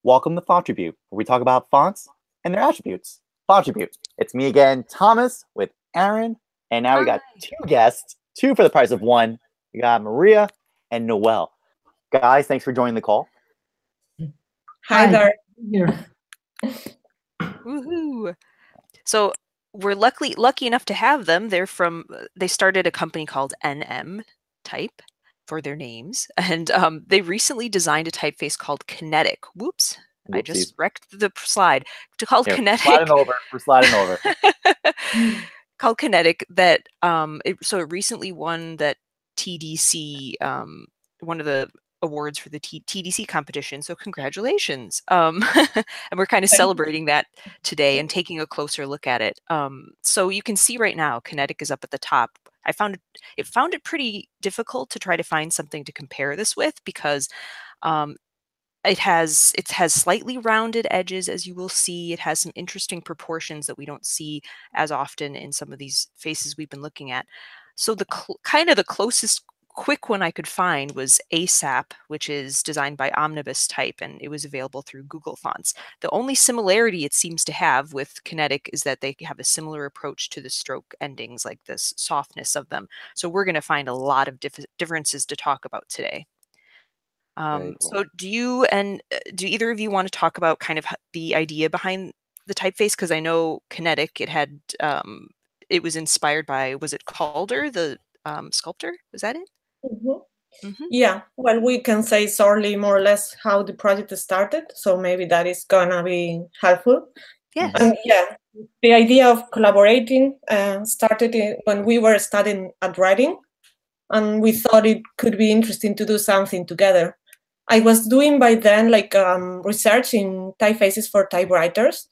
Welcome to Fontribute, where we talk about fonts and their attributes. Fontribute. It's me again, Thomas, with Erin, and now we got two guests, two for the price of one. We got Maria and Noel. Guys, thanks for joining the call. Hi there. Woohoo! So we're lucky enough to have them. They started a company called Type for their names, and they recently designed a typeface called Kinetic. Whoops. Whoopsies. I just wrecked the slide. Called Kinetic. Sliding over. We're sliding over. Called Kinetic. That it recently won that TDC, one of the awards for the TDC competition. So congratulations. And we're kind of celebrating that today and taking a closer look at it. So you can see right now, Kinetic is up at the top. I found it pretty difficult to try to find something to compare this with because it has slightly rounded edges, as you will see. It has some interesting proportions that we don't see as often in some of these faces we've been looking at. So the closest quick one I could find was ASAP, which is designed by Omnibus-Type, and it was available through Google Fonts. The only similarity it seems to have with Kinetic is that they have a similar approach to the stroke endings, like this softness of them. So we're going to find a lot of differences to talk about today. Cool. So do either of you want to talk about kind of the idea behind the typeface? Because I know Kinetic, it was inspired by, was it Calder, the sculptor? Was that it? Mm-hmm. Mm-hmm. Yeah, well, we can say shortly more or less how the project started, so maybe that is gonna be helpful. Yes. Yeah, the idea of collaborating started when we were studying at writing, and we thought it could be interesting to do something together. I was doing by then research in typefaces for typewriters,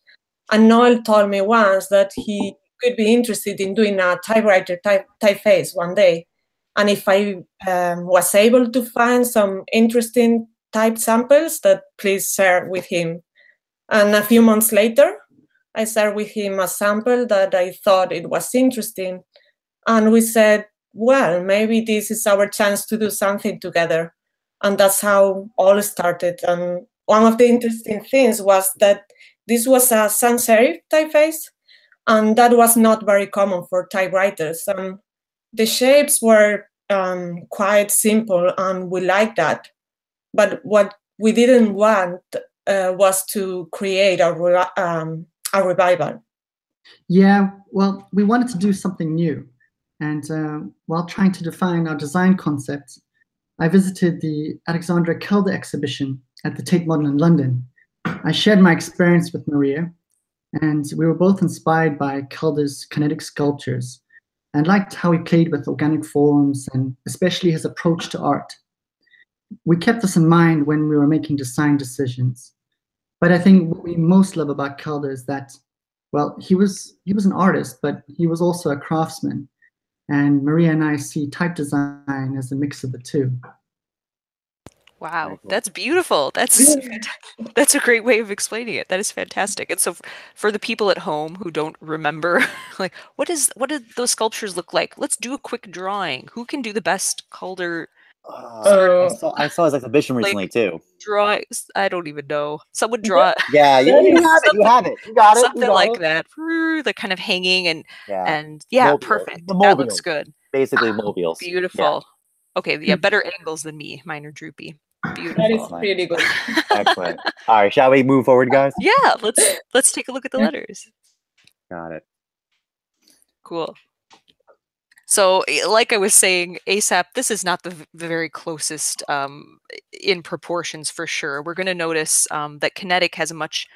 and Noel told me once that he could be interested in doing a typewriter typeface one day. And if I was able to find some interesting type samples, that please share with him. And a few months later, I shared with him a sample that I thought it was interesting. And we said, well, maybe this is our chance to do something together. And that's how all started. And one of the interesting things was that this was a sans serif typeface, and that was not very common for typewriters. The shapes were quite simple, and we liked that. But what we didn't want was to create a revival. Yeah, well, we wanted to do something new. And while trying to define our design concept, I visited the Alexandra Calder exhibition at the Tate Modern in London. I shared my experience with Maria, and we were both inspired by Calder's kinetic sculptures and liked how he played with organic forms and especially his approach to art. We kept this in mind when we were making design decisions. But I think what we most love about Calder is that, well, he was an artist, but he was also a craftsman. And Maria and I see type design as a mix of the two. Wow, that's beautiful. That's a great way of explaining it. That is fantastic. And so for the people at home who don't remember, like, what did those sculptures look like? Let's do a quick drawing. Who can do the best Calder? I saw his exhibition recently too. Drawings. I don't even know. Someone draw it. Yeah, you have it. You have it. You got it. Something like that. The kind of hanging and Mobiles. Perfect. The that looks good. Basically mobiles. Beautiful. Yeah. Okay, yeah, better angles than me. Mine are droopy. Beautiful. That is pretty good. Excellent. All right, shall we move forward, guys? Yeah, let's take a look at the letters. Got it. Cool. So, like I was saying, ASAP, this is not the very closest in proportions for sure. We're going to notice that Kinetic has a much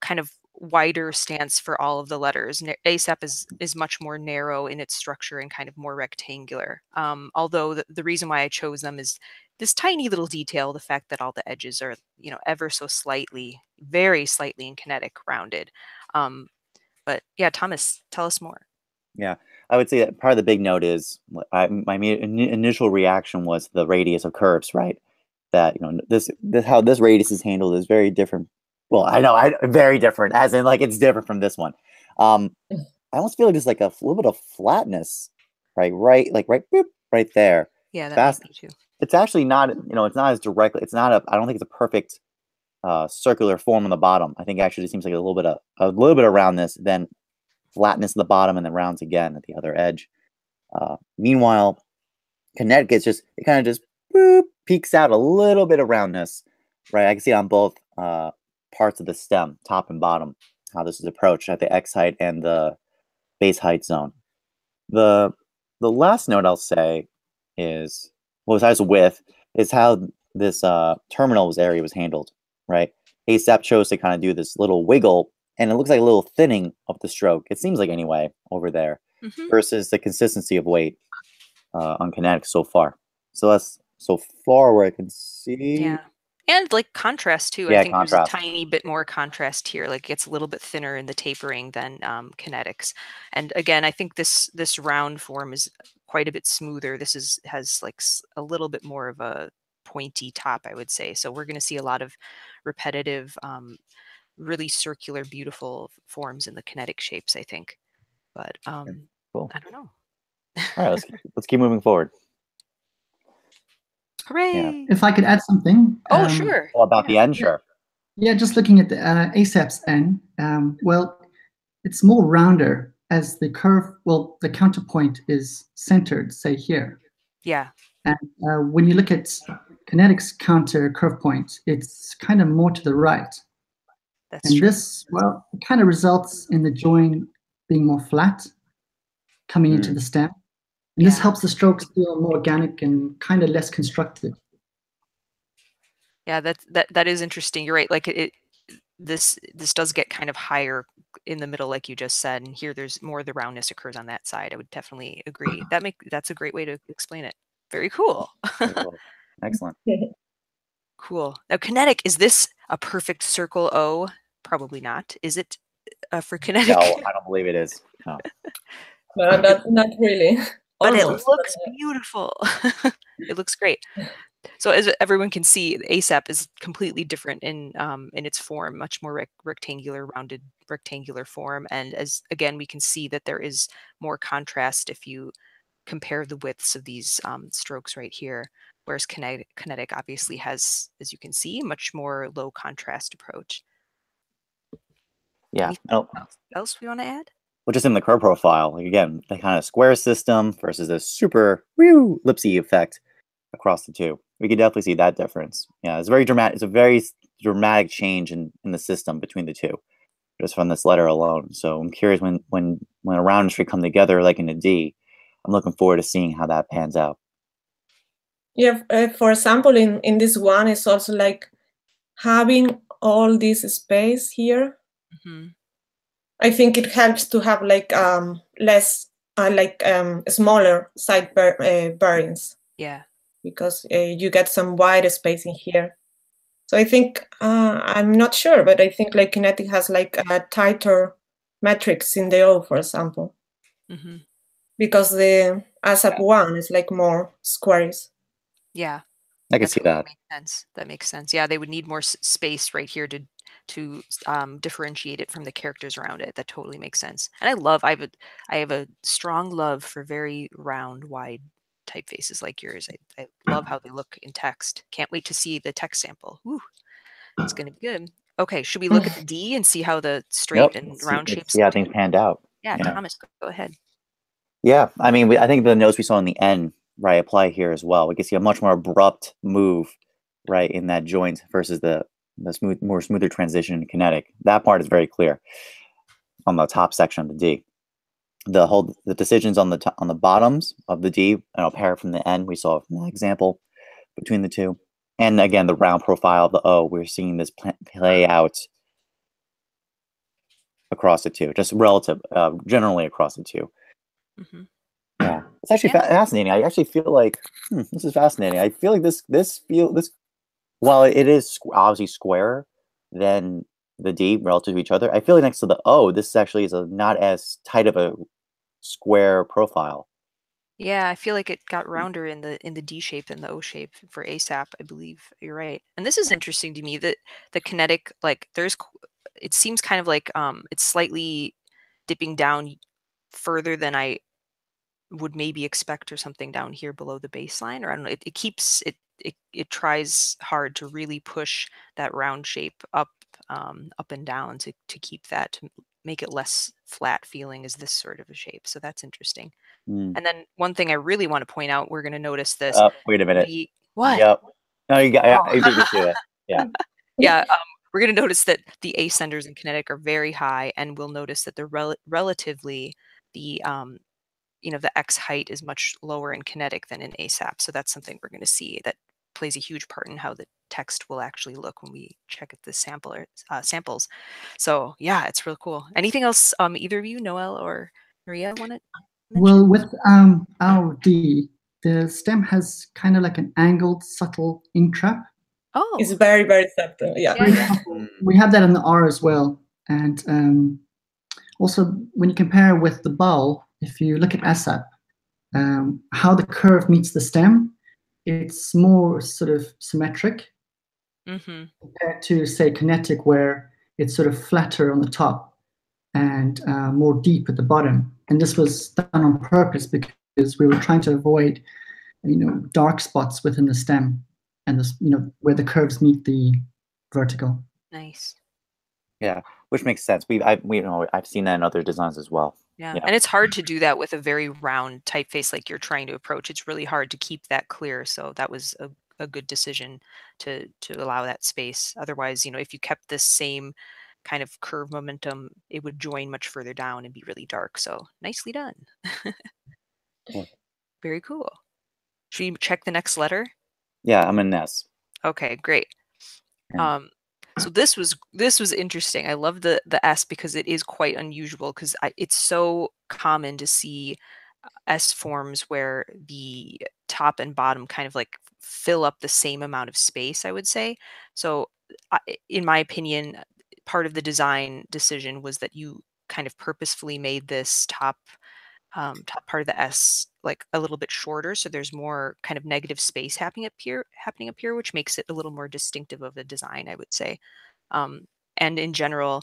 kind of wider stance for all of the letters. ASAP is much more narrow in its structure and kind of more rectangular. Although the reason why I chose them is this tiny little detail, the fact that all the edges are, ever so slightly, very slightly in Kinetic rounded. But yeah, Thomas, tell us more. Yeah, I would say that part of the big note is my initial reaction was the radius of curves, right? That this how this radius is handled is very different. Well, I know, very different, as in like it's different from this one. I almost feel like there's like a little bit of flatness, right, boop, right there. Yeah, that's me too. It's actually not, it's not as directly. It's not I don't think it's a perfect circular form on the bottom. I think actually it seems like a little bit of roundness, then flatness at the bottom, and then rounds again at the other edge. Meanwhile, Kinetic is just, it kind of just boop, peeks out a little bit of roundness, right? I can see on both parts of the stem, top and bottom, how this is approached at the X height and the base height zone. The last note I'll say is, well, besides width, is how this terminals area was handled, right? ASAP chose to kind of do this little wiggle, and it looks like a little thinning of the stroke. It seems like anyway over there, versus the consistency of weight on Kinetic so far. So that's so far where I can see. Yeah. And like contrast too. Yeah, I think contrast. there's a tiny bit more contrast here. Like it gets a little bit thinner in the tapering than Kinetics. And again, I think this round form is quite a bit smoother. This has like a little bit more of a pointy top, I would say. So we're going to see a lot of repetitive, really circular, beautiful forms in the Kinetic shapes, I think. But cool. I don't know. All right, let's keep moving forward. Hooray! Yeah. If I could add something. Oh, sure. Well, about the end, sure. Yeah, just looking at the ASAP's end, well, it's more rounder as the curve, well, the counterpoint is centered, say here. Yeah. And when you look at Kinetic's counter curve point, it's kind of more to the right. That's and true. This, well, it kind of results in the join being more flat, coming into the stem. And this helps the strokes feel more organic and kind of less constructed. Yeah, that is interesting. You're right. Like this does get kind of higher in the middle, like you just said, and here there's more of the roundness occurs on that side. I would definitely agree. That's a great way to explain it. Very cool. Very cool. Excellent. Cool. Now, Kinetic, is this a perfect circle O? Probably not. Is it for Kinetic? No, I don't believe it is. No. No, not really. But Almost. it looks beautiful. It looks great. So as everyone can see, ASAP is completely different in its form, much more rectangular, rounded rectangular form. And as again, we can see that there is more contrast if you compare the widths of these strokes right here. Whereas Kinetic obviously has, as you can see, much more low contrast approach. Yeah. Anything else we want to add? Well, just in the curve profile, like again, the kind of square system versus a super ellipsy effect across the two. We can definitely see that difference. Yeah, it's very dramatic. It's a very dramatic change in the system between the two, just from this letter alone. So I'm curious when a round and straight come together, like in a D. I'm looking forward to seeing how that pans out. Yeah, for example, in this one, it's also like having all this space here. I think it helps to have like less smaller side bearings. Yeah. Because you get some wider space in here. So I think, I'm not sure, but I think like Kinetic has like a tighter metrics in the O, for example. Because the ASAP one is like more squares. Yeah. I can see that. Makes sense. That makes sense. Yeah, they would need more space right here to differentiate it from the characters around it. That totally makes sense. And I have a strong love for very round, wide typefaces like yours. I love how they look in text. Can't wait to see the text sample. Woo, it's going to be good. Okay, should we look at the D and see how the straight and round shapes? Yeah, things panned out. Yeah, Thomas, go ahead. Yeah, I mean, I think the notes we saw in the end, right, apply here as well. We can see a much more abrupt move, right, in that joint versus the smoother transition in Kinetic. That part is very clear on the top section of the D. The decisions on the bottoms of the D, and I'll pair from the end we saw from that example between the two, and again the round profile of the O. We're seeing this play out across the two, just generally across the two. Yeah, it's actually fascinating. I actually feel like this is fascinating. I feel like this while it is obviously squarer than the D relative to each other, I feel like next to the O, this actually is not as tight of a square profile. Yeah, I feel like it got rounder in the D shape than the O shape for ASAP. I believe you're right. And this is interesting to me that the Kinetic, like it seems kind of like it's slightly dipping down further than I would maybe expect, or something down here below the baseline, or I don't know. It it tries hard to really push that round shape up and down to keep that, to make it less flat feeling as this sort of a shape. So that's interesting. And then one thing I really want to point out, we're going to notice this. Wait a minute. What? Yep. No, you got. Oh. You beat me to it. Yeah. Yeah. We're going to notice that the ascenders in Kinetic are very high, and we'll notice that the relatively the the X height is much lower in Kinetic than in ASAP. So that's something we're going to see that plays a huge part in how the text will actually look when we check at the samples. So yeah, it's real cool. Anything else either of you, Noel or Maria, want to mention? Well, with our D, the stem has kind of like an angled, subtle ink trap. Oh, it's very, very subtle. Yeah. We have that in the R as well. And also, when you compare with the bowl, if you look at ASAP, how the curve meets the stem, it's more sort of symmetric compared to, say, Kinetic, where it's sort of flatter on the top and more deep at the bottom. And this was done on purpose because we were trying to avoid, dark spots within the stem and this, where the curves meet the vertical. Nice. Yeah, which makes sense. I've seen that in other designs as well. Yeah, and it's hard to do that with a very round typeface like you're trying to approach. It's really hard to keep that clear. So that was a good decision to allow that space. Otherwise, if you kept this same kind of curve momentum, it would join much further down and be really dark. So nicely done. Cool. Very cool. Should we check the next letter? Yeah, I'm an S. Okay, great. Yeah. So this was interesting. I love the S because it is quite unusual, because it's so common to see S forms where the top and bottom kind of like fill up the same amount of space, I would say. So in my opinion, part of the design decision was that you kind of purposefully made this top part of the S like a little bit shorter, so there's more kind of negative space happening up here, which makes it a little more distinctive of the design, I would say. And in general,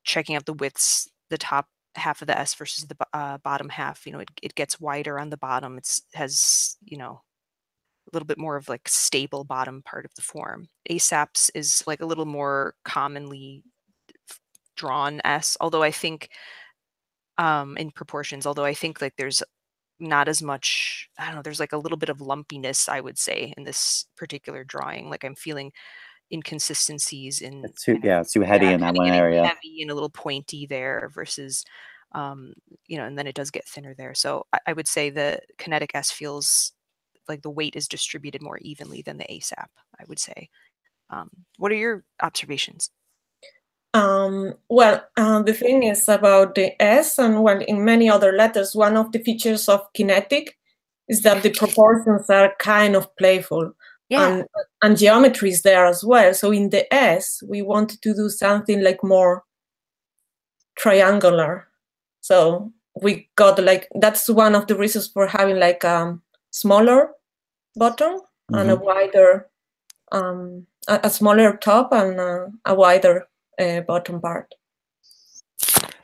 checking out the widths, the top half of the S versus the bottom half, it gets wider on the bottom. It has a little bit more of like stable bottom part of the form. ASAP's is like a little more commonly drawn S, although I think in proportions, although I think like there's not as much, I don't know, there's like a little bit of lumpiness, I would say, in this particular drawing. Like I'm feeling inconsistencies in it's too heavy in that one area, heavy and a little pointy there versus and then it does get thinner there. So I would say the Kinetic S feels like the weight is distributed more evenly than the ASAP, I would say. What are your observations? The thing is about the S, and in many other letters, one of the features of Kinetic is that the proportions are kind of playful. Yeah. And geometry is there as well. So in the S, we wanted to do something like more triangular. So we got that's one of the reasons for having like smaller bottom and a wider, a smaller top and a wider bottom part.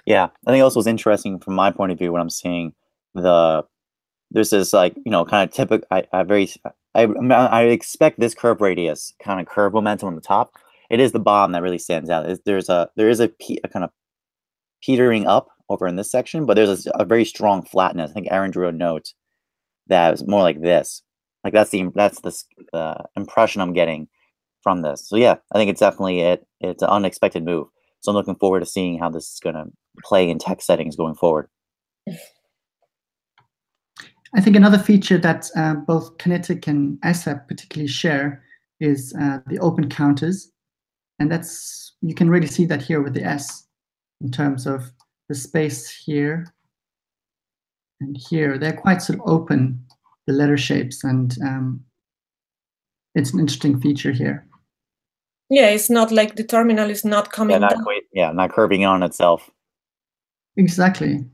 Yeah, I think also was interesting from my point of view when I'm seeing there's this like kind of typical. I expect this curve radius kind of curve momentum on the top. It is the bottom that really stands out. There is a kind of petering up over in this section, but there's a very strong flatness. I think Erin drew a note that was more like this. Like that's the impression I'm getting from this. So yeah, I think it's definitely it's an unexpected move. So I'm looking forward to seeing how this is going to play in text settings going forward. I think another feature that both Kinetic and ASAP particularly share is the open counters. And you can really see that here with the S in terms of the space here and here. They're quite sort of open, the letter shapes, and it's an interesting feature here. Yeah, it's not like the terminal is not coming down. Not curving on itself. Exactly.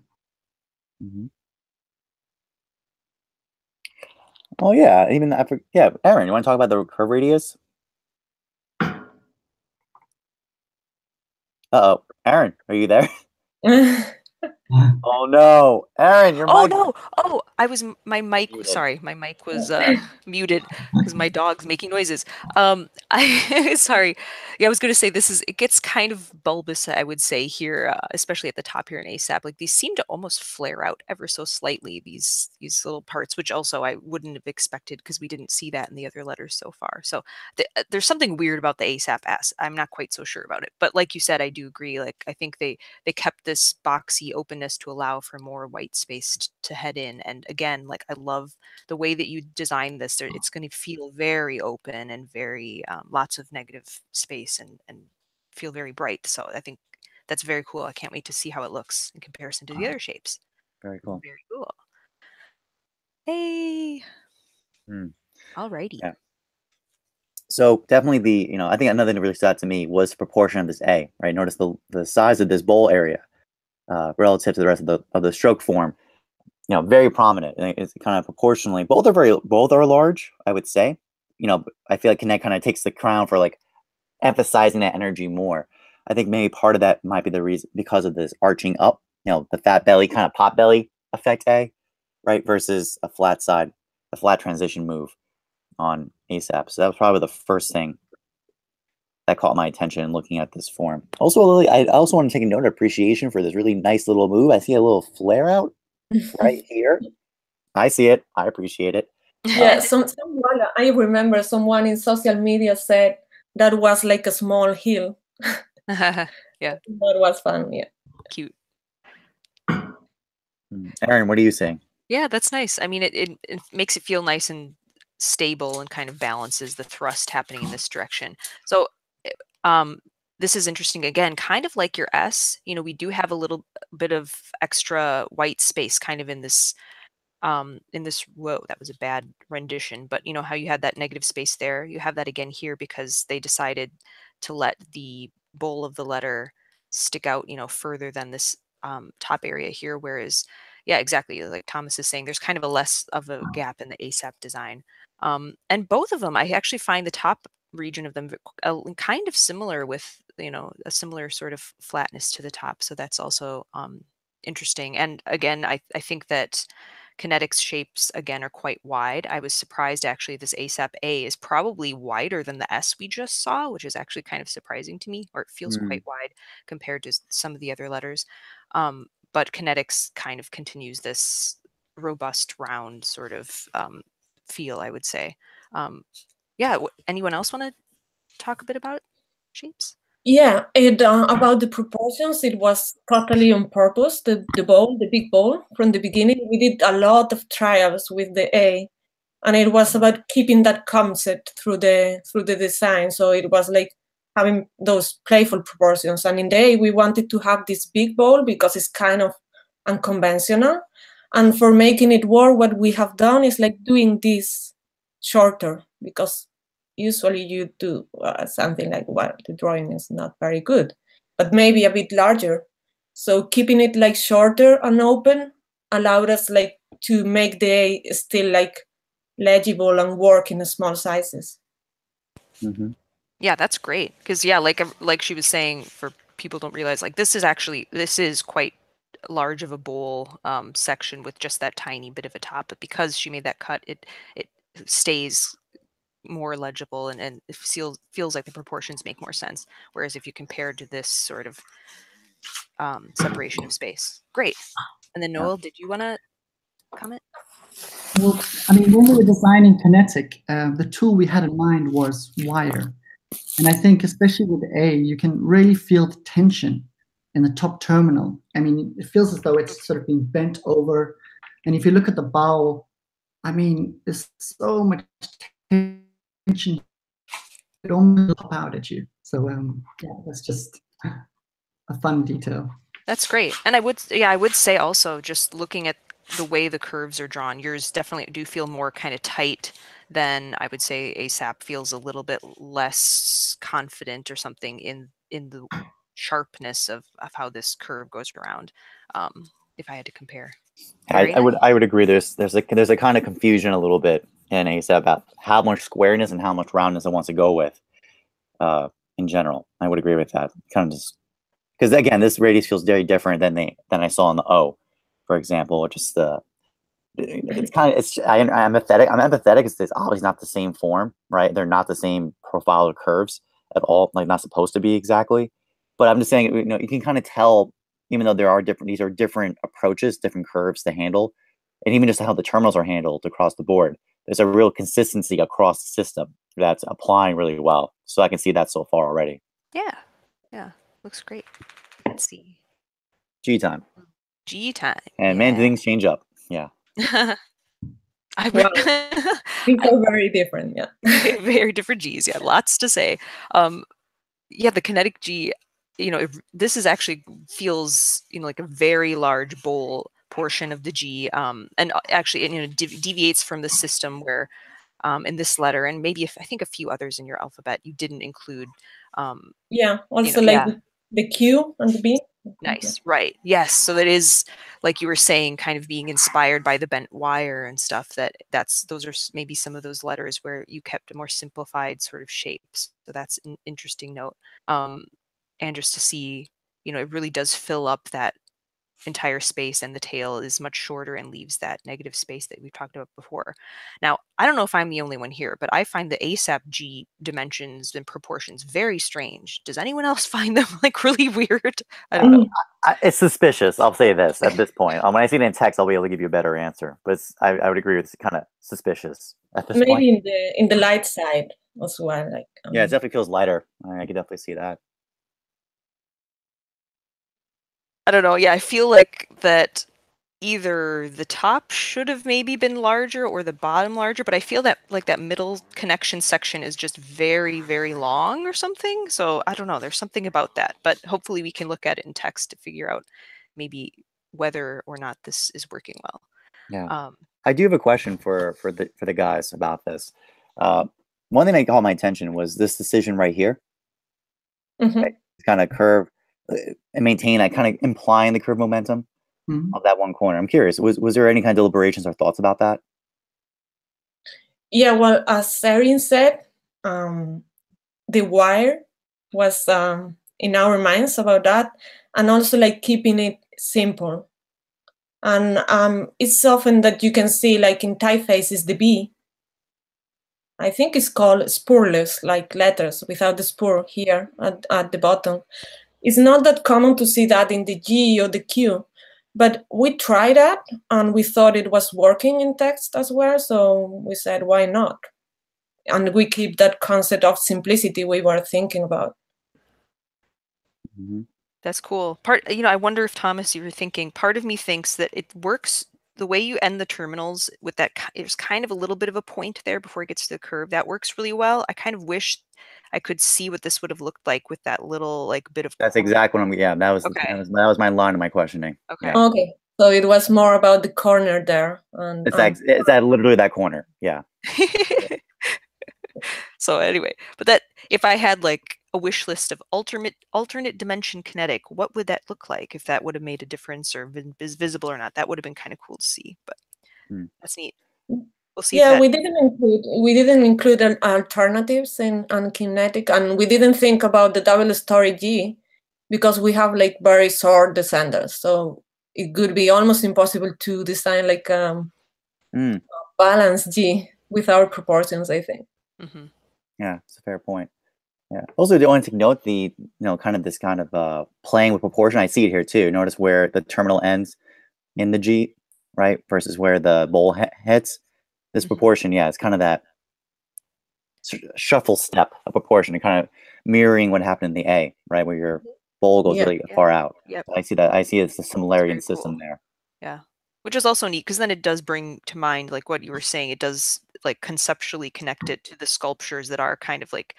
Oh yeah, even Erin, you want to talk about the curve radius? Uh-oh, Erin, are you there? Oh no, Erin, your Oh mic. no! Oh, my mic. Muted. Sorry, my mic was muted because my dog's making noises. Sorry. Yeah, I was going to say it gets kind of bulbous, I would say here, especially at the top here in ASAP. Like these seem to almost flare out ever so slightly. These little parts, which also I wouldn't have expected because we didn't see that in the other letters so far. So there's something weird about the ASAP S. I'm not quite so sure about it, but like you said, I do agree. Like I think they kept this boxy openness to allow for more white space to head in. And again, like I love the way that you design this. It's going to feel very open and very lots of negative space and feel very bright. So I think that's very cool. I can't wait to see how it looks in comparison to the other shapes. Very cool. Very cool. Hey. Alrighty. Yeah. So definitely I think another thing that really stood out to me was the proportion of this A, right? Notice the size of this bowl area relative to the rest of the stroke form, very prominent. And it's kind of proportionally, both are large, I would say. I feel like Kinetic kind of takes the crown for like emphasizing that energy more. I think maybe part of that might be the reason because of this arching up, the fat belly, kind of pot belly effect A, right? Versus a flat transition move on ASAP. So that was probably the first thing that caught my attention in looking at this form. Also, I also want to take a note of appreciation for this really nice little move. I see a little flare out right here. I see it. I appreciate it. Yeah, someone, I remember someone in social media said that was like a small hill. Yeah. That was fun, yeah. Cute. Erin, what are you saying? Yeah, that's nice. I mean, it makes it feel nice and stable and kind of balances the thrust happening in this direction. So this is interesting again, kind of like your S. We do have a little bit of extra white space kind of in this whoa, that was a bad rendition, but how you had that negative space there, you have that again here because they decided to let the bowl of the letter stick out further than this top area here, whereas yeah, exactly like Thomas is saying, there's kind of a less of a gap in the ASAP design. And both of them, I actually find the top region of them kind of similar with a similar sort of flatness to the top, so that's also interesting. And again, I think that Kinetic's shapes again are quite wide. I was surprised actually this ASAP A is probably wider than the S we just saw, which is actually kind of surprising to me, or it feels quite wide compared to some of the other letters. But Kinetic's kind of continues this robust round sort of feel, I would say. Yeah, anyone else want to talk a bit about shapes? Yeah, about the proportions, it was totally on purpose. The bowl, the big bowl, from the beginning, we did a lot of trials with the A, and it was about keeping that concept through the design. So it was like having those playful proportions. And in the A, we wanted to have this big bowl because it's kind of unconventional. And for making it work, what we have done is like doing this shorter, because usually you do something like, well, the drawing is not very good, but maybe a bit larger. So keeping it like shorter and open allowed us like to make the A still like legible and work in small sizes. Yeah, that's great. Because yeah, like she was saying, for people don't realize, like this is quite large of a bowl section with just that tiny bit of a top, but because she made that cut, it stays more legible and it feels like the proportions make more sense. Whereas if you compare to this sort of separation of space. Great. And then Noel, did you want to comment? Well, I mean, when we were designing Kinetic, the tool we had in mind was wire. And I think especially with A, you can really feel the tension in the top terminal. I mean, it feels as though it's sort of being bent over. And if you look at the bowl, I mean, there's so much tension, it almost pop out at you. So yeah, that's just a fun detail. That's great. And I would say also, just looking at the way the curves are drawn, yours definitely do feel more kind of tight than I would say ASAP feels a little bit less confident or something in the sharpness of how this curve goes around. If I had to compare. I would agree. There's a kind of confusion a little bit in ASAP about how much squareness and how much roundness it wants to go with in general. I would agree with that. Kind of just because again, this radius feels very different than I saw in the O, for example, which is it's kind of I'm empathetic. It's obviously not the same form, right? They're not the same profile of curves at all, like not supposed to be exactly. But I'm just saying, you can kind of tell, even though these are different approaches, different curves to handle, and even just how the terminals are handled across the board. There's a real consistency across the system that's applying really well. So I can see that so far already. Yeah, looks great. Let's see. G time. And man, things change up. Yeah. Well, things are very different. Yeah. Very different G's. Yeah, lots to say. Yeah, the kinetic G. This is actually feels like a very large bowl portion of the G, and actually it deviates from the system where in this letter, and maybe I think a few others in your alphabet you didn't include. Yeah, also the Q and the B. Nice, right? Yes, so that is, like you were saying, kind of being inspired by the bent wire and stuff. Those are maybe some of those letters where you kept a more simplified sort of shapes. So that's an interesting note. And just to see, it really does fill up that entire space, and the tail is much shorter and leaves that negative space that we've talked about before. Now, I don't know if I'm the only one here, but I find the ASAP G dimensions and proportions very strange. Does anyone else find them like really weird? I don't know. It's suspicious. I'll say this at this point. When I see it in text, I'll be able to give you a better answer. But I would agree with it's kind of suspicious at this point. Maybe in the light side as well. Yeah, it definitely feels lighter. I can definitely see that. I don't know. Yeah, I feel like that either the top should have maybe been larger or the bottom larger, but I feel that like that middle connection section is just very, very long or something. So I don't know. There's something about that, but hopefully we can look at it in text to figure out maybe whether or not this is working well. Yeah. I do have a question for the guys about this. One thing that caught my attention was this decision right here. Right? Kind of curve and maintain, kind of implying the curve momentum of that one corner. I'm curious, was there any kind of deliberations or thoughts about that? Yeah, well, as Erin said, the wire was in our minds about that, and also like keeping it simple. And it's often that you can see, like in typeface, is the B. I think it's called spurless, like letters without the spur here at the bottom. It's not that common to see that in the G or the Q, but we tried that and we thought it was working in text as well. So we said, why not? And we keep that concept of simplicity we were thinking about. That's cool. I wonder if, Thomas, you were thinking, part of me thinks that it works the way you end the terminals with that. There's kind of a little bit of a point there before it gets to the curve. That works really well. I kind of wish I could see what this would have looked like with that little bit of. That's exactly what that was. Okay. That was my line of my questioning. Okay. Yeah. Okay. So it was more about the corner there. And it's that literally that corner. Yeah. So anyway, but that if I had like a wish list of alternate dimension kinetic, what would that look like if that would have made a difference or been visible or not? That would have been kind of cool to see, but that's neat. We'll see. Yeah, we didn't include alternatives in Kinetic, and we didn't think about the double story G because we have like very short descenders, so it could be almost impossible to design like a balanced G with our proportions, I think. Yeah, it's a fair point. Yeah. Also, the only thing to note kind of this kind of playing with proportion. I see it here too. Notice where the terminal ends in the G, right, versus where the bowl hits. This proportion, yeah, it's kind of that shuffle step of proportion, and kind of mirroring what happened in the A, right, where your bowl goes really far out. Yep. I see that. I see it's a similarity in system there. Yeah, which is also neat because then it does bring to mind like what you were saying. It does like conceptually connect it to the sculptures that are kind of like,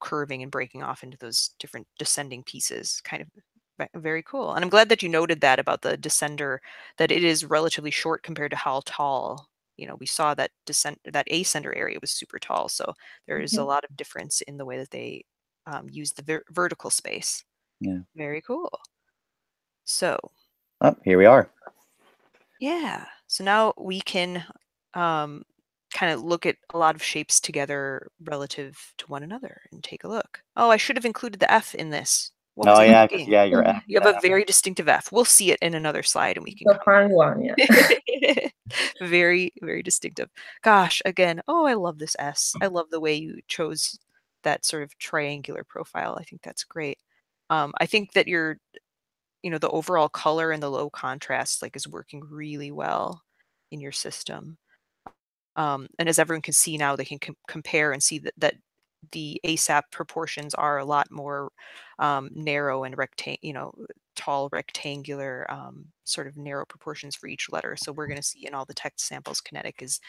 curving and breaking off into those different descending pieces. Kind of very cool. And I'm glad that you noted that about the descender, that it is relatively short compared to how tall. We saw that that ascender area was super tall. So there is a lot of difference in the way that they use the vertical space. Yeah. Very cool. So. Oh, here we are. Yeah. So now we can kind of look at a lot of shapes together relative to one another and take a look. Oh, I should have included the F in this. What was Oh it yeah, looking? yeah, you're F. You have a very distinctive F. We'll see it in another slide, and we can. The fun one, yeah. Very, very distinctive. Gosh, again, oh, I love this S. I love the way you chose that sort of triangular profile. I think that's great. I think that the overall color and the low contrast is working really well in your system. And as everyone can see now, they can compare and see that the ASAP proportions are a lot more narrow and tall rectangular sort of narrow proportions for each letter. So we're going to see in all the text samples, Kinetic is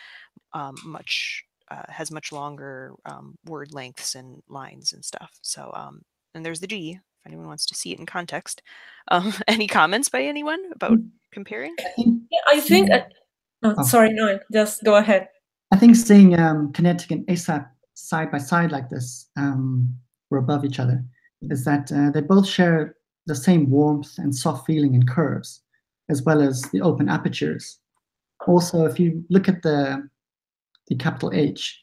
has much longer word lengths and lines and stuff. So and there's the G, if anyone wants to see it in context. Any comments by anyone about comparing? I think. Sorry, no, just go ahead. I think seeing Kinetic and ASAP side by side like this, or above each other, is that they both share the same warmth and soft feeling in curves, as well as the open apertures. Also, if you look at the capital H,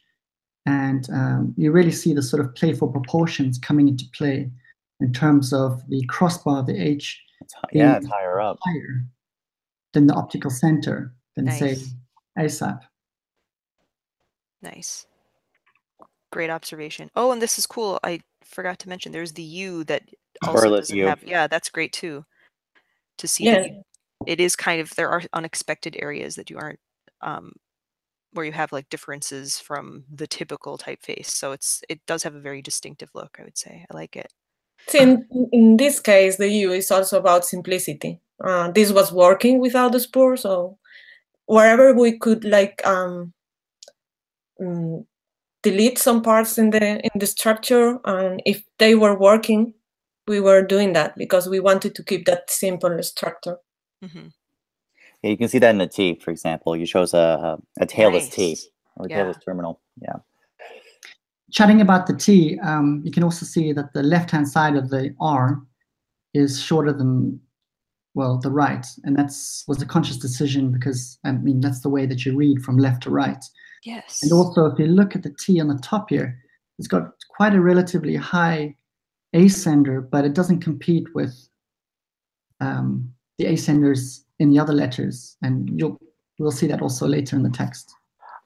and you really see the sort of playful proportions coming into play in terms of the crossbar of the H. It's higher up. Higher than the optical center, than Nice. say ASAP. Nice. Great observation. Oh, and this is cool. I forgot to mention there's the U that also doesn't have. Yeah, that's great too. To see that it is kind of, there are unexpected areas that you aren't where you have differences from the typical typeface. So it does have a very distinctive look, I would say. I like it. So in this case, the U is also about simplicity. This was working without the spur, so wherever we could delete some parts in the structure, and if they were working, we were doing that because we wanted to keep that simple structure. Mm-hmm. Yeah, you can see that in the T, for example. You chose a tailless T or a tailless terminal. Yeah. Chatting about the T, you can also see that the left-hand side of the R is shorter than, well, the right, and was a conscious decision because, I mean, that's the way that you read from left to right. Yes. And also, if you look at the T on the top here, it's got quite a relatively high ascender, but it doesn't compete with the ascenders in the other letters, and we'll see that also later in the text.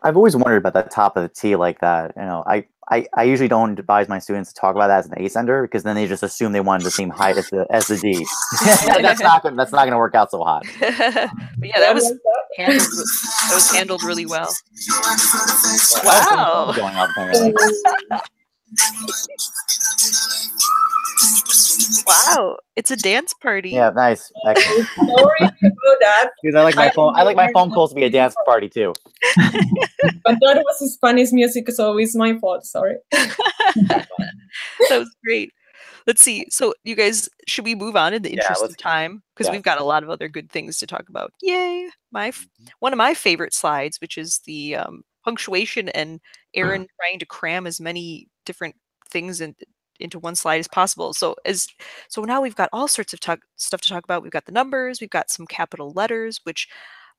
I've always wondered about that top of the T like that. I usually don't advise my students to talk about that as an ascender because then they just assume they wanted the same height as the D. That's not going to work out so hot. But yeah, that was handled really well. Wow. Going off apparently. Wow, it's a dance party. Yeah, nice. Excellent. Sorry about that. Because I like my phone calls to be a dance party too. But that was Spanish music, so it's my fault. Sorry. That was great. Let's see. So, you guys, should we move on in the interest of time? Because we've got a lot of other good things to talk about. Yay! One of my favorite slides, which is the punctuation and Erin trying to cram as many different things into one slide as possible. So now we've got all sorts of stuff to talk about. We've got the numbers, we've got some capital letters, which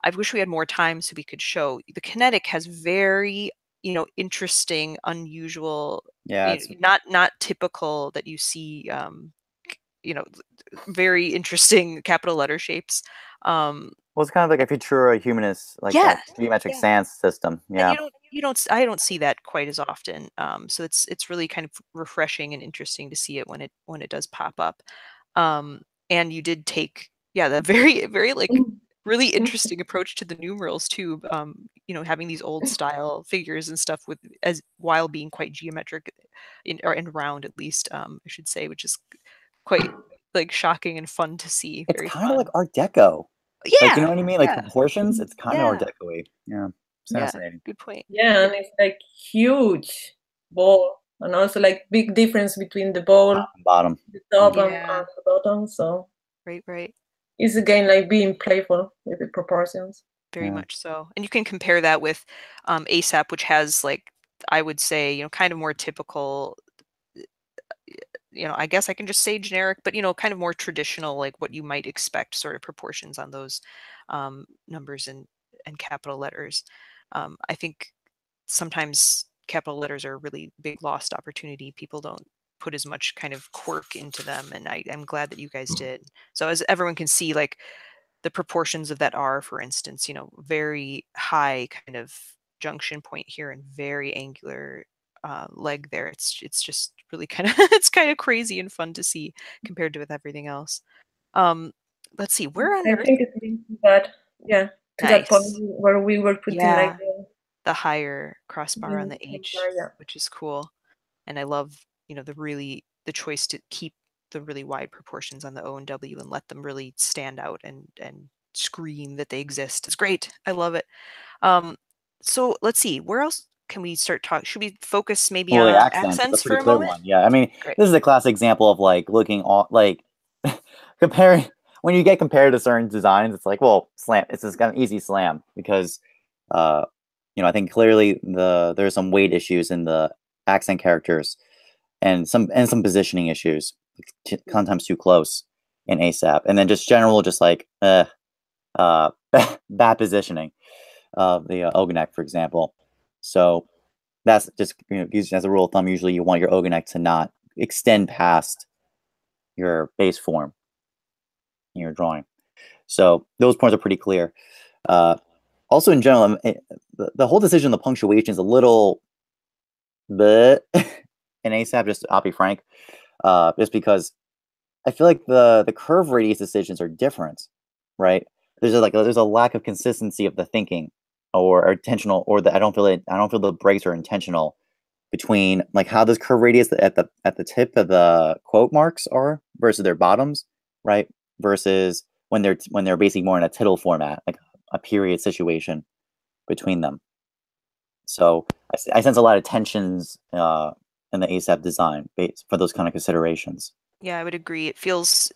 I wish we had more time so we could show. The Kinetic has very, interesting, unusual, not typical that you see, very interesting capital letter shapes. Well, it's kind of like a Futura Humanist, a geometric sans system. Yeah. I don't see that quite as often. So it's really kind of refreshing and interesting to see it when it does pop up. And you did take the very, very really interesting approach to the numerals too. Having these old style figures and stuff while being quite geometric and round, at least, I should say, which is quite shocking and fun to see. It's kind of like Art Deco. Yeah. You know what I mean? Proportions. It's kind of Art Deco-y. Yeah. Fascinating. Good point. Yeah, and it's huge ball, and also big difference between the ball, top and bottom, the top and the bottom. So right. It's again being playful with the proportions. Very much so, and you can compare that with ASAP, which has I would say kind of more typical. I guess I can just say generic, but kind of more traditional, what you might expect sort of proportions on those numbers and capital letters. I think sometimes capital letters are a really big lost opportunity. People don't put as much kind of quirk into them, and I'm glad that you guys did. So as everyone can see, like the proportions of that R, for instance, you know, very high kind of junction point here and very angular leg there. It's just really kind of it's kind of crazy and fun to see compared to with everything else. Let's see, where on earth? I think it's linked to that, yeah, to that point Nice. where we were putting like the higher crossbar on the H, yeah. which is cool. And I love, you know, the choice to keep the really wide proportions on the O and W and let them really stand out and scream that they exist. It's great. I love it. So let's see, where else can we start talking? Should we focus maybe on accents That's a for pretty a clear moment? one. Yeah, I mean, Great. this is a classic example of like looking all like comparing when you get compared to certain designs. It's like, well, slam. It's just kind of easy slam because, you know, I think clearly there's some weight issues in the accent characters and some positioning issues, sometimes too close in ASAP, and then just general, just like bad positioning of the ogonek, for example. So that's just, you know, used as a rule of thumb. Usually, you want your ogonek to not extend past your base form in your drawing. So those points are pretty clear. Also, in general, the whole decision of the punctuation is a little bit in ASAP, just I'll be frank, just because I feel like the curve radius decisions are different, right? There's a lack of consistency of the thinking or intentional, or I don't feel the breaks are intentional between like how this curve radius at the tip of the quote marks are versus their bottoms, right? Versus when they're basically more in a tittle format, like a period situation between them. So I sense a lot of tensions in the ASAP design for those kind of considerations. Yeah, I would agree. It feels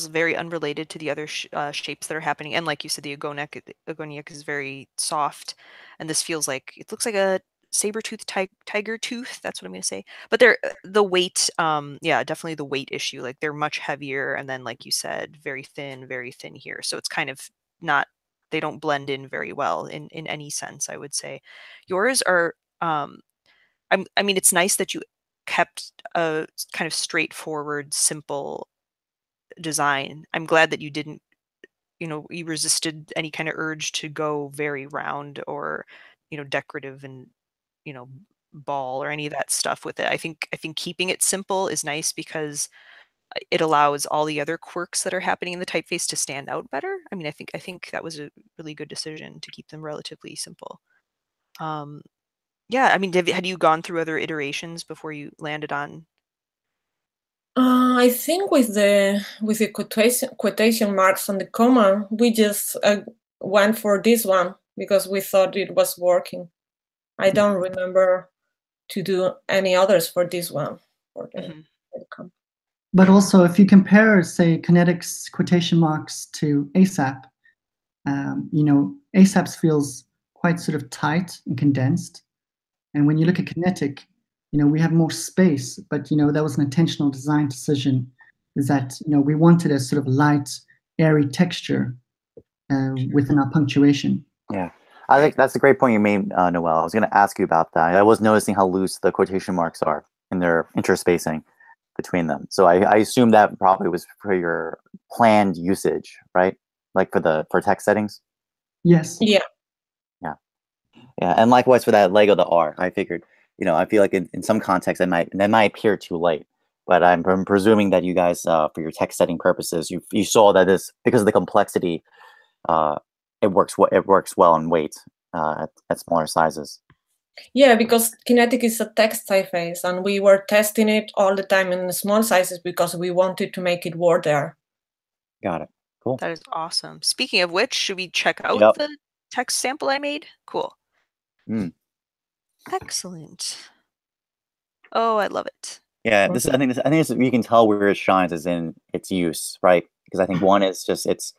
very unrelated to the other shapes that are happening. And like you said, the agoniac is very soft, and this feels like it looks like a saber-tooth tiger tooth. That's what I'm going to say. But the weight, yeah, definitely the weight issue. Like they're much heavier, and then like you said, very thin here. So it's kind of not. They don't blend in very well in any sense, I would say. Yours are. I mean, it's nice that you kept a kind of straightforward, simple design. I'm glad that you didn't, you know, you resisted any kind of urge to go very round or, you know, decorative and, you know, ball or any of that stuff with it. I think keeping it simple is nice because it allows all the other quirks that are happening in the typeface to stand out better. I mean, I think that was a really good decision to keep them relatively simple. Yeah, I mean, had you gone through other iterations before you landed on? I think with the quotation marks and the comma, we just went for this one because we thought it was working. I don't remember to do any others for this one. But also, if you compare, say, Kinetic's quotation marks to ASAP, you know, ASAP's feels quite sort of tight and condensed. And when you look at Kinetic, you know, we have more space, but, you know, that was an intentional design decision, is that, you know, we wanted a sort of light, airy texture within our punctuation. Yeah, I think that's a great point you made, Noel. I was going to ask you about that. I was noticing how loose the quotation marks are in their interspacing between them. So I assume that probably was for your planned usage, right? Like for text settings? Yes. Yeah. Yeah, and likewise for that leg of the R, I figured, you know, I feel like in some contexts that might appear too late, but I'm presuming that you guys, for your text setting purposes, you saw that this, because of the complexity, it works well in weight at smaller sizes. Yeah, because Kinetic is a text typeface, and we were testing it all the time in the small sizes because we wanted to make it work there. Got it. Cool. That is awesome. Speaking of which, should we check out the text sample I made? Cool. Excellent. Oh, I love it. Yeah, I think you can tell where it shines is in its use, right? Because I think one is just it's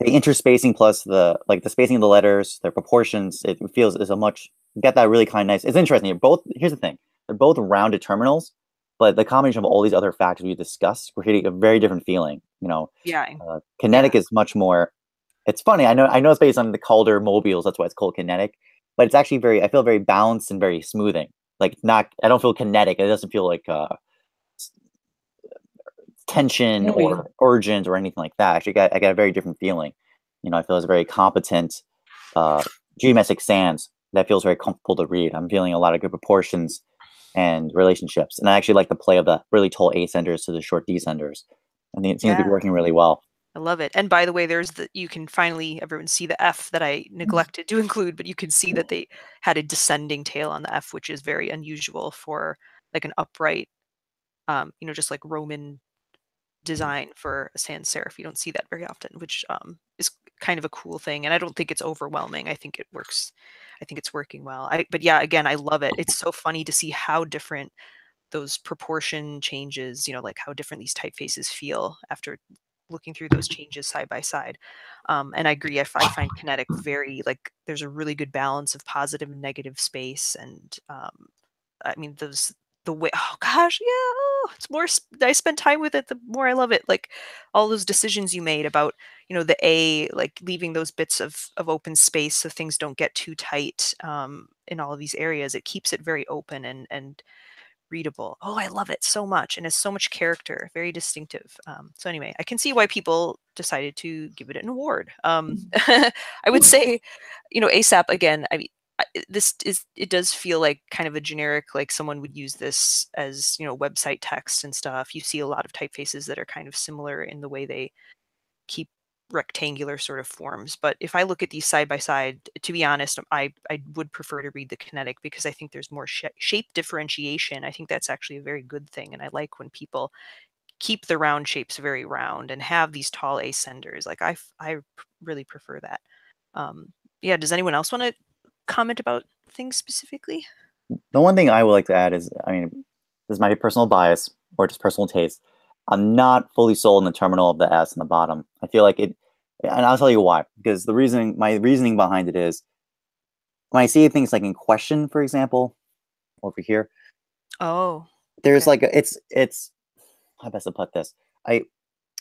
the interspacing plus the spacing of the letters, their proportions. It feels is a much get that really kind of nice. It's interesting. Here's the thing: they're both rounded terminals, but the combination of all these other factors we discussed, we're creating a very different feeling. You know, Kinetic is much more. It's funny. I know it's based on the Calder mobiles. That's why it's called Kinetic. But it's actually I feel very balanced and very smoothing. Like I don't feel kinetic. It doesn't feel like tension or urgent or anything like that. Actually, I got a very different feeling. You know, I feel it's a very competent geometric sans that feels very comfortable to read. I'm feeling a lot of good proportions and relationships, and I actually like the play of the really tall ascenders to the short descenders. I think it seems to be working really well. I love it. And by the way, there's you can finally everyone see the F that I neglected to include, but you can see that they had a descending tail on the F, which is very unusual for like an upright, you know, just like Roman design for a sans serif. You don't see that very often, which is kind of a cool thing. And I don't think it's overwhelming. I think it works. I think it's working well. But yeah, again, I love it. It's so funny to see how different those proportion changes, you know, like how different these typefaces feel after looking through those changes side by side. And I agree. I find Kinetic very, like, there's a really good balance of positive and negative space. And I mean, the way, oh gosh, yeah, it's more, I spend time with it, the more I love it. Like all those decisions you made about, you know, the A, like leaving those bits of open space so things don't get too tight in all of these areas. It keeps it very open and readable. Oh, I love it so much. And it's so much character, very distinctive. So anyway, I can see why people decided to give it an award. I would say, you know, ASAP, again, I mean, it does feel like kind of a generic, like someone would use this as, you know, website text and stuff. You see a lot of typefaces that are kind of similar in the way they keep rectangular sort of forms. But if I look at these side by side, to be honest, I would prefer to read the Kinetic because I think there's more shape differentiation. I think that's actually a very good thing. And I like when people keep the round shapes very round and have these tall ascenders. Like I really prefer that. Yeah, does anyone else want to comment about things specifically? The one thing I would like to add is, I mean, this might be personal bias or just personal taste. I'm not fully sold in the terminal of the S in the bottom. I feel like it, and I'll tell you why. Because my reasoning behind it is, when I see things like in question, for example, over here. Oh. There's like it's how best to put this. When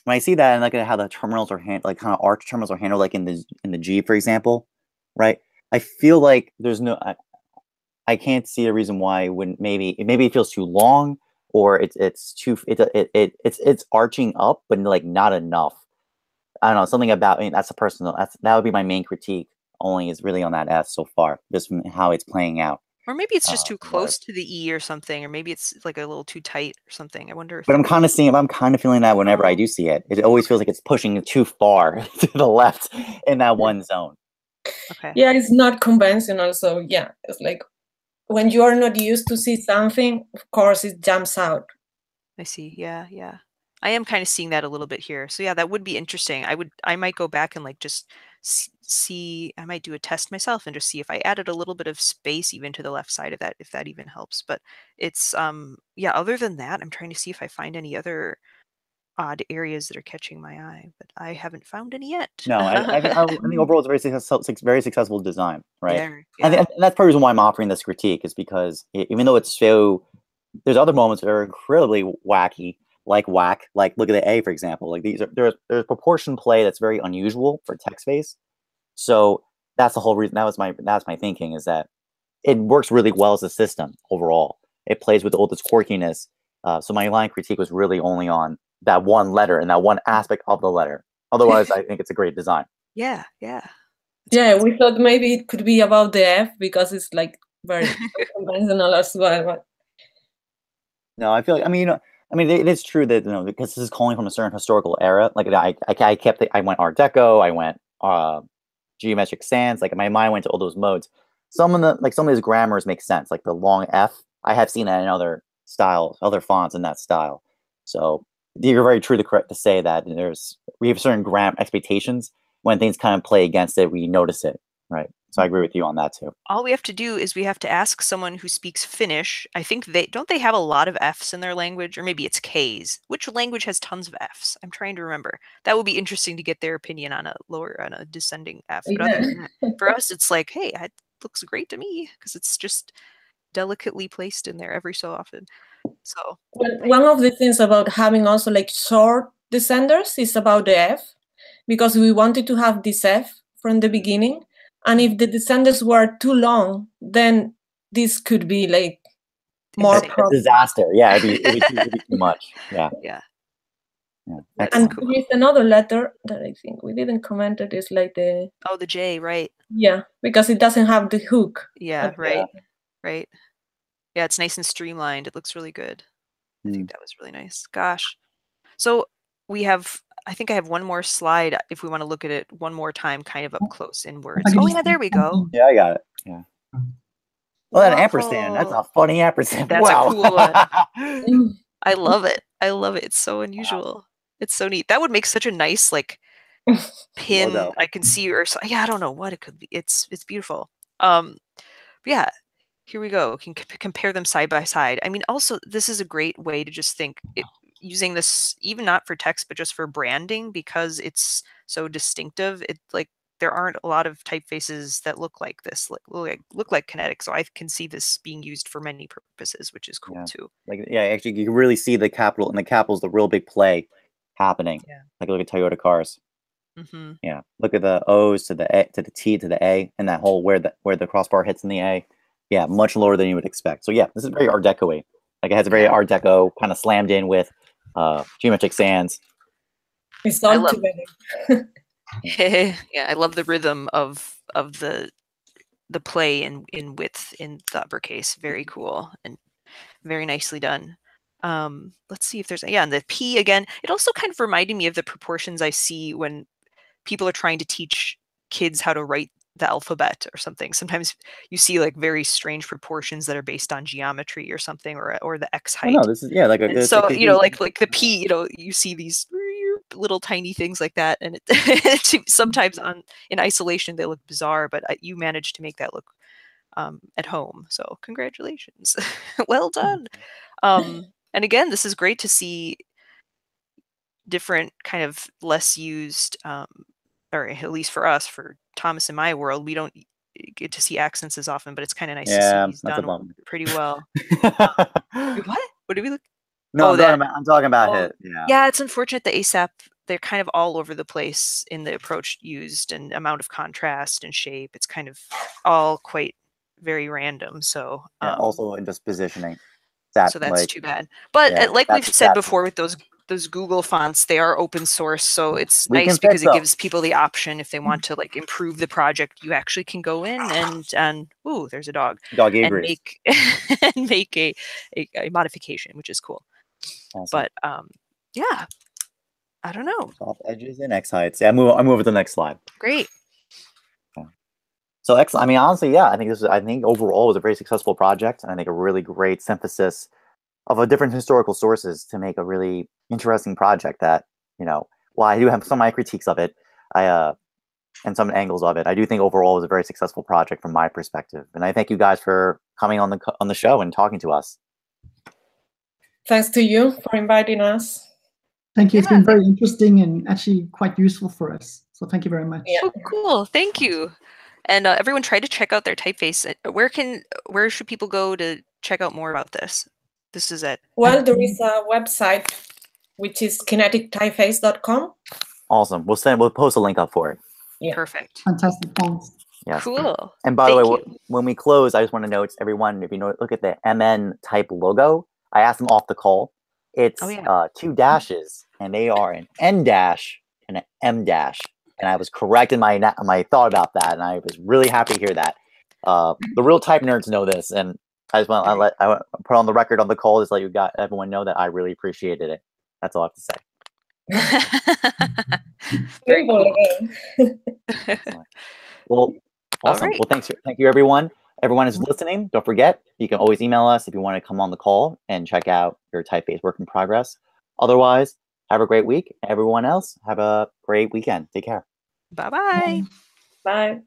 I see that and look at how the terminals are like kind of arch terminals are handled, like in the G, for example, right? I feel like there's no, I can't see a reason why it wouldn't. Maybe it feels too long, or it's arching up, but like not enough. I don't know, something about, I mean, that's a personal, that would be my main critique. Only is really on that S so far, just from how it's playing out. Or maybe it's just too close to the E or something, or maybe it's like a little too tight or something. I wonder if. But I'm kind of feeling that whenever I do see it. It always feels like it's pushing too far to the left in that one zone. Okay. Yeah, it's not conventional. So yeah, it's like when you are not used to see something, of course it jumps out. I see. Yeah, yeah. I am kind of seeing that a little bit here. So yeah, that would be interesting. I might go back and like just see, I might do a test myself and just see if I added a little bit of space even to the left side of that, if that even helps. But it's, yeah, other than that, I'm trying to see if I find any other odd areas that are catching my eye, but I haven't found any yet. No, I think overall it's a very successful design, right? Yeah. And that's part of the reason why I'm offering this critique, is because even though it's so, there's other moments that are incredibly wacky, like look at the A, for example. Like there's proportion play that's very unusual for text face. So that's the whole reason. That's my thinking, is that it works really well as a system overall. It plays with all this quirkiness. So my line critique was really only on that one letter and that one aspect of the letter. Otherwise, I think it's a great design. Yeah. Yeah, we thought maybe it could be about the F because it's like very conventional as well. No, I feel like, I mean, it is true that, because this is calling from a certain historical era. Like I went Art Deco, I went geometric sans. Like my mind went to all those modes. Some of these grammars make sense. Like the long F, I have seen that in other styles, other fonts in that style. So you're very true to say that we have certain expectations. When things kind of play against it, we notice it, right? So I agree with you on that too. All we have to do is we have to ask someone who speaks Finnish. I think they have a lot of Fs in their language, or maybe it's Ks. Which language has tons of Fs? I'm trying to remember. That would be interesting to get their opinion on a descending F. But other than that, for us, it's like, hey, it looks great to me because it's just delicately placed in there every so often. So one of the things about having also like short descenders is about the F, because we wanted to have this F from the beginning. And if the descenders were too long, then this could be like more a disaster. Yeah, it'd be too much. Yeah. Yeah. And with another letter that I think we didn't comment it is like the the J, right? Yeah, because it doesn't have the hook. Yeah, right. Right. Yeah, it's nice and streamlined. It looks really good. I think that was really nice. Gosh. So we have, I think I have one more slide if we want to look at it one more time, kind of up close in words. Oh yeah, there we go. Yeah, I got it. Yeah. Oh, that ampersand. That's a funny ampersand. That's wow. a cool one. I love it. I love it. It's so unusual. Wow. It's so neat. That would make such a nice like pin. Logo. I can see, or so, yeah, I don't know what it could be. It's beautiful. Yeah, here we go. Can compare them side by side. I mean, also this is a great way to just think using this even not for text but just for branding, because it's so distinctive. It like there aren't a lot of typefaces that look like this, look like Kinetic. So I can see this being used for many purposes, which is cool too. Like actually you can really see the capital, and the capital is the real big play happening. Yeah. Like look at Toyota cars. Yeah. Look at the O's to the A, to the T to the A, and that whole where the crossbar hits in the A. Yeah, much lower than you would expect. So yeah, this is very Art Deco-y. Like it has a very Art Deco kind of slammed in with geometric sands. It's all together. Yeah, I love the rhythm of the play in width in the uppercase. Very cool and very nicely done. Let's see if there's and the P again. It also kind of reminded me of the proportions I see when people are trying to teach kids how to write the alphabet or something. Sometimes you see like very strange proportions that are based on geometry or something, or the X height. Oh, no, this is like a so like the P. You see these little tiny things like that, and sometimes in isolation they look bizarre, but you managed to make that look at home. So congratulations, well done. And again, this is great to see different kind of less used, or at least for us, for Thomas in my world, we don't get to see accents as often, but it's kind of nice to see these done pretty well. What did we look? No, I'm talking about it. Yeah, it's unfortunate the ASAP, they're kind of all over the place in the approach used and amount of contrast and shape. It's kind of all quite very random. So also in just positioning. So that's too bad. But like we've said before with those Google fonts, they are open source, so it's nice because it gives people the option if they want to like improve the project. You actually can go in and ooh, there's a dog. Doggy and make and make a modification, which is cool. Awesome. But yeah, I don't know. Soft edges and X heights. Yeah, I move to the next slide. Great. So I mean, honestly, yeah, I think overall was a very successful project, and I think a really great synthesis of different historical sources to make a really interesting project that, while I do have some of my critiques of it, and some angles of it, I do think overall it was a very successful project from my perspective. And I thank you guys for coming on the show and talking to us. Thanks to you for inviting us. Thank you. It's been very interesting and actually quite useful for us. So thank you very much. Yeah. Oh, cool. Thank you. And everyone try to check out their typeface. Where should people go to check out more about this? This is it. Well, there is a website, which is kinetictypeface.com. Awesome. We'll post a link up for it. Yeah. Perfect. Fantastic. Thanks. Yes. Cool. And by the way, when we close, I just want to note everyone, if you look at the MN type logo, I asked them off the call. It's 2 dashes, and they are an N dash and an M dash. And I was correct in my thought about that, and I was really happy to hear that. The real type nerds know this, and I just want I put on the record on the call just let everyone know that I really appreciated it. That's all I have to say. Very cool. Well, awesome. Right. Well, thank you, everyone. Everyone is listening. Don't forget, you can always email us if you want to come on the call and check out your typeface work in progress. Otherwise, have a great week. Everyone else, have a great weekend. Take care. Bye-bye. Bye.